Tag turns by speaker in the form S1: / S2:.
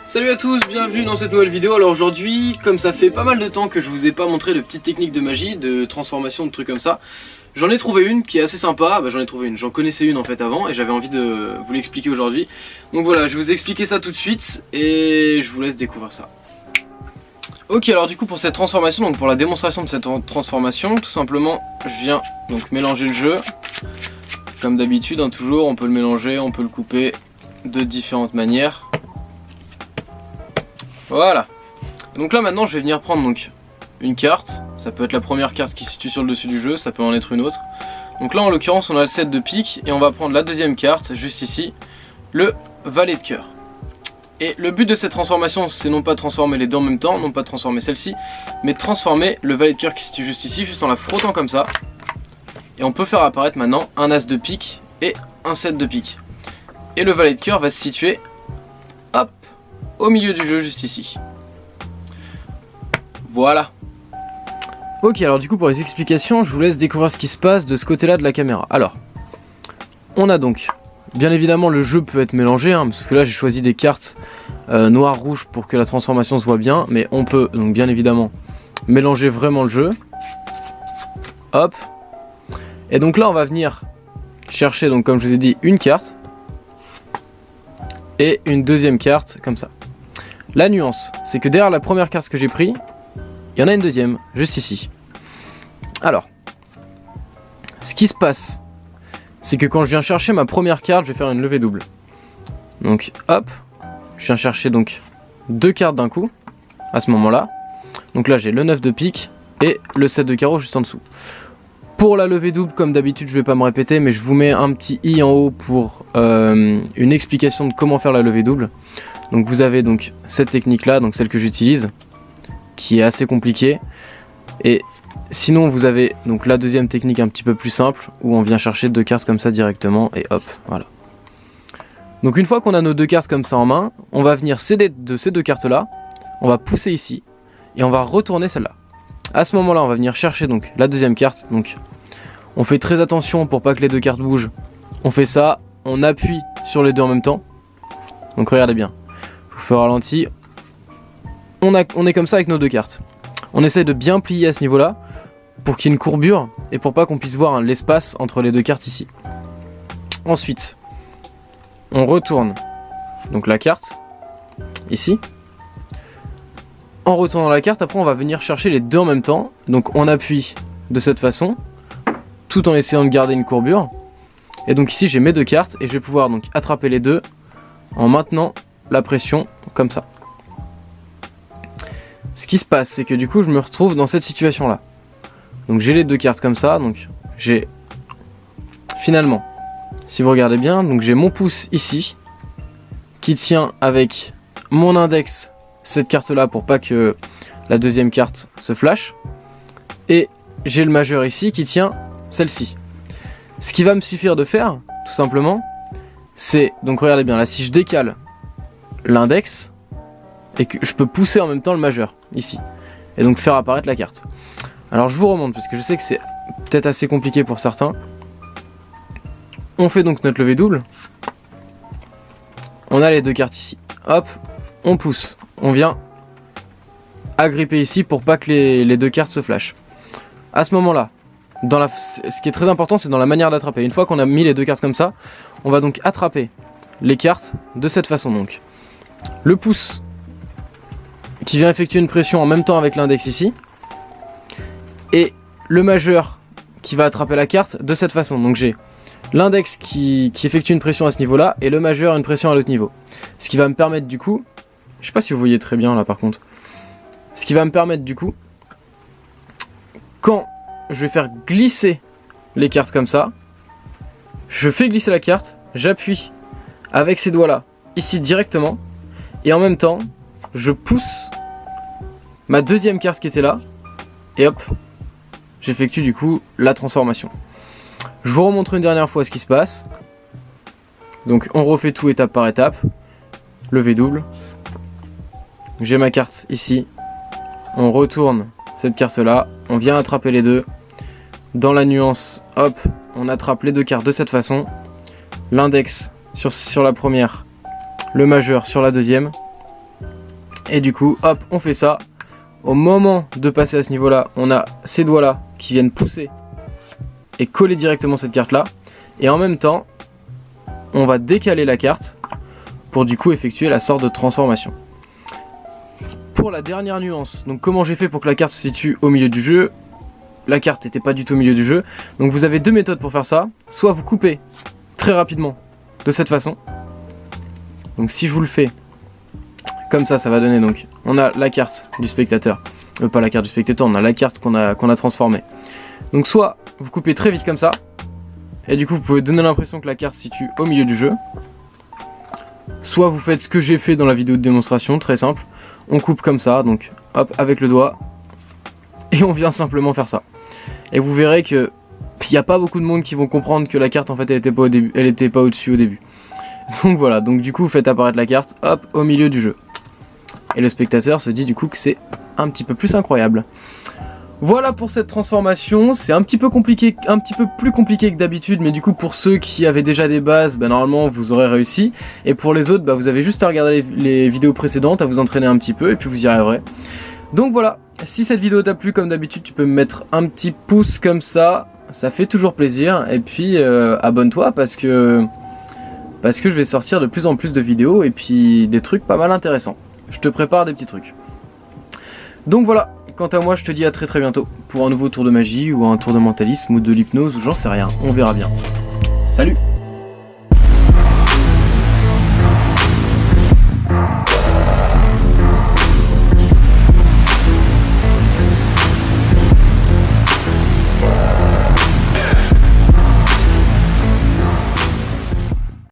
S1: Salut à tous, bienvenue dans cette nouvelle vidéo. Alors aujourd'hui, comme ça fait pas mal de temps que je vous ai pas montré de petites techniques de magie, de transformation, de trucs comme ça, j'en ai trouvé une qui est assez sympa. J'en connaissais une en fait avant et j'avais envie de vous l'expliquer aujourd'hui. Donc voilà, je vais vous expliquer ça tout de suite et je vous laisse découvrir ça. Ok, alors du coup pour cette transformation, donc pour la démonstration de cette transformation, tout simplement je viens donc mélanger le jeu. Comme d'habitude, hein, toujours on peut le mélanger, on peut le couper de différentes manières. Voilà. Donc là maintenant je vais venir prendre donc une carte. Ça peut être la première carte qui se situe sur le dessus du jeu, ça peut en être une autre. Donc là en l'occurrence on a le 7 de pique et on va prendre la deuxième carte juste ici, le valet de cœur. Et le but de cette transformation c'est non pas de transformer les deux en même temps, non pas de transformer celle-ci, mais de transformer le valet de cœur qui se situe juste ici, juste en la frottant comme ça. Et on peut faire apparaître maintenant un as de pique et un 7 de pique. Et le valet de cœur va se situer, hop, au milieu du jeu juste ici. Voilà. Ok, alors du coup pour les explications, je vous laisse découvrir ce qui se passe de ce côté-là de la caméra. Alors, on a donc, bien évidemment le jeu peut être mélangé, hein, parce que là j'ai choisi des cartes noir-rouge pour que la transformation se voit bien, mais on peut donc bien évidemment mélanger vraiment le jeu. Hop. Et donc là on va venir chercher, donc comme je vous ai dit, une carte et une deuxième carte comme ça. La nuance, c'est que derrière la première carte que j'ai prise, il y en a une deuxième, juste ici. Alors, ce qui se passe, c'est que quand je viens chercher ma première carte, je vais faire une levée double. Donc hop, je viens chercher donc deux cartes d'un coup, à ce moment-là. Donc là j'ai le 9 de pique et le 7 de carreau juste en dessous. Pour la levée double, comme d'habitude, je vais pas me répéter, mais je vous mets un petit i en haut pour une explication de comment faire la levée double. Donc vous avez donc cette technique là, donc celle que j'utilise, qui est assez compliquée. Et sinon vous avez donc la deuxième technique un petit peu plus simple, où on vient chercher deux cartes comme ça directement, et hop, voilà. Donc une fois qu'on a nos deux cartes comme ça en main, on va venir céder de ces deux cartes là, on va pousser ici, et on va retourner celle-là. À ce moment-là, on va venir chercher donc la deuxième carte. Donc, on fait très attention pour pas que les deux cartes bougent. On fait ça, on appuie sur les deux en même temps. Donc regardez bien. Je vous fais ralenti. On est comme ça avec nos deux cartes. On essaye de bien plier à ce niveau-là pour qu'il y ait une courbure et pour pas qu'on puisse voir l'espace entre les deux cartes ici. Ensuite, on retourne donc la carte ici. En retournant la carte, après on va venir chercher les deux en même temps. Donc on appuie de cette façon, tout en essayant de garder une courbure. Et donc ici j'ai mes deux cartes et je vais pouvoir donc attraper les deux en maintenant la pression comme ça. Ce qui se passe, c'est que du coup je me retrouve dans cette situation là. Donc j'ai les deux cartes comme ça, donc j'ai finalement, si vous regardez bien, donc j'ai mon pouce ici qui tient avec mon index cette carte là pour pas que la deuxième carte se flash, et j'ai le majeur ici qui tient celle-ci. Ce qui va me suffire de faire tout simplement, c'est, donc regardez bien là, si je décale l'index et que je peux pousser en même temps le majeur ici et donc faire apparaître la carte. Alors je vous remonte parce que je sais que c'est peut-être assez compliqué pour certains. On fait donc notre levée double, on a les deux cartes ici, hop, on pousse. On vient agripper ici pour pas que les deux cartes se flashent. À ce moment-là, ce qui est très important, c'est dans la manière d'attraper. Une fois qu'on a mis les deux cartes comme ça, on va donc attraper les cartes de cette façon. Donc, le pouce qui vient effectuer une pression en même temps avec l'index ici, et le majeur qui va attraper la carte de cette façon. Donc j'ai l'index qui effectue une pression à ce niveau-là, et le majeur une pression à l'autre niveau. Ce qui va me permettre du coup, je sais pas si vous voyez très bien là par contre. Ce qui va me permettre du coup, quand je vais faire glisser les cartes comme ça, je fais glisser la carte, j'appuie avec ces doigts là, ici directement, et en même temps, je pousse ma deuxième carte qui était là, et hop, j'effectue du coup la transformation. Je vous remontre une dernière fois ce qui se passe. Donc on refait tout étape par étape. Levée double. J'ai ma carte ici, on retourne cette carte là, on vient attraper les deux, dans la nuance, hop, on attrape les deux cartes de cette façon, l'index sur la première, le majeur sur la deuxième. Et du coup, hop, on fait ça. Au moment de passer à ce niveau-là, on a ces doigts-là qui viennent pousser et coller directement cette carte-là. Et en même temps, on va décaler la carte pour du coup effectuer la sorte de transformation. Pour la dernière nuance, donc comment j'ai fait pour que la carte se situe au milieu du jeu? La carte n'était pas du tout au milieu du jeu. Donc vous avez deux méthodes pour faire ça. Soit vous coupez très rapidement de cette façon. Donc si je vous le fais comme ça va donner donc, on a la carte du spectateur. Pas la carte du spectateur, on a la carte qu'on a transformée. Donc soit vous coupez très vite comme ça. Et du coup vous pouvez donner l'impression que la carte se situe au milieu du jeu. Soit vous faites ce que j'ai fait dans la vidéo de démonstration, très simple. On coupe comme ça, donc hop, avec le doigt. Et on vient simplement faire ça. Et vous verrez que il n'y a pas beaucoup de monde qui vont comprendre que la carte en fait elle était pas au-dessus au début. Donc voilà, donc du coup vous faites apparaître la carte, hop, au milieu du jeu. Et le spectateur se dit du coup que c'est un petit peu plus incroyable. Voilà pour cette transformation, c'est un petit peu compliqué, un petit peu plus compliqué que d'habitude, mais du coup pour ceux qui avaient déjà des bases, normalement vous aurez réussi. Et pour les autres, vous avez juste à regarder les vidéos précédentes, à vous entraîner un petit peu, et puis vous y arriverez. Donc voilà, si cette vidéo t'a plu, comme d'habitude, tu peux me mettre un petit pouce comme ça fait toujours plaisir. Et puis abonne-toi parce que je vais sortir de plus en plus de vidéos et puis des trucs pas mal intéressants. Je te prépare des petits trucs. Donc voilà, quant à moi je te dis à très bientôt pour un nouveau tour de magie ou un tour de mentalisme ou de l'hypnose ou j'en sais rien, on verra bien. Salut!